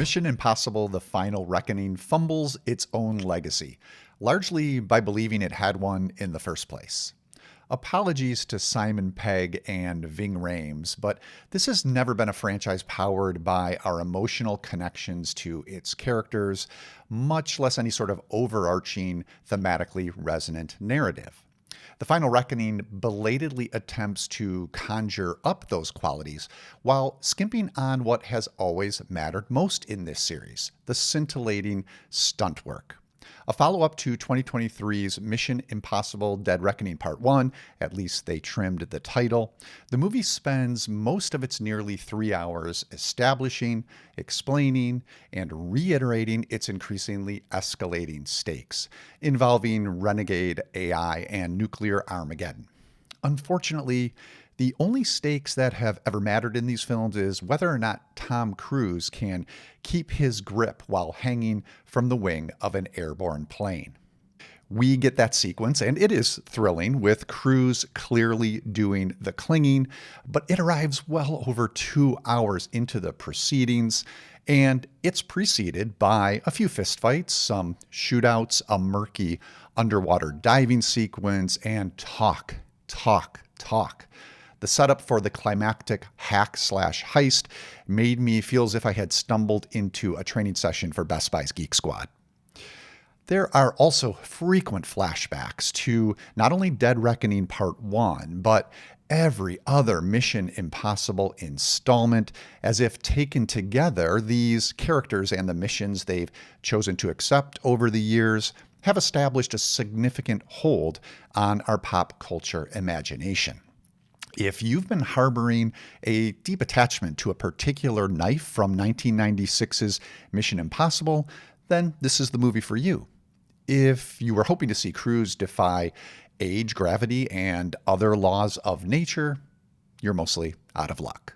Mission Impossible: The Final Reckoning fumbles its own legacy, largely by believing it had one in the first place. Apologies to Simon Pegg and Ving Rhames, but this has never been a franchise powered by our emotional connections to its characters, much less any sort of overarching, thematically resonant narrative. The Final Reckoning belatedly attempts to conjure up those qualities while skimping on what has always mattered most in this series, the scintillating stunt work. A follow-up to 2023's Mission Impossible: Dead Reckoning Part 1, at least they trimmed the title, the movie spends most of its nearly 3 hours establishing, explaining, and reiterating its increasingly escalating stakes, involving renegade AI and nuclear armageddon. Unfortunately, the only stakes that have ever mattered in these films is whether or not Tom Cruise can keep his grip while hanging from the wing of an airborne plane. We get that sequence, and it is thrilling, with Cruise clearly doing the clinging, but it arrives well over 2 hours into the proceedings, and it's preceded by a few fistfights, some shootouts, a murky underwater diving sequence, and talk. The setup for the climactic hack/heist made me feel as if I had stumbled into a training session for Best Buy's Geek Squad. There are also frequent flashbacks to not only Dead Reckoning Part 1, but every other Mission Impossible installment. As if taken together, these characters and the missions they've chosen to accept over the years have established a significant hold on our pop culture imagination. If you've been harboring a deep attachment to a particular knife from 1996's Mission Impossible, then this is the movie for you. If you were hoping to see Cruise defy age, gravity, and other laws of nature, you're mostly out of luck.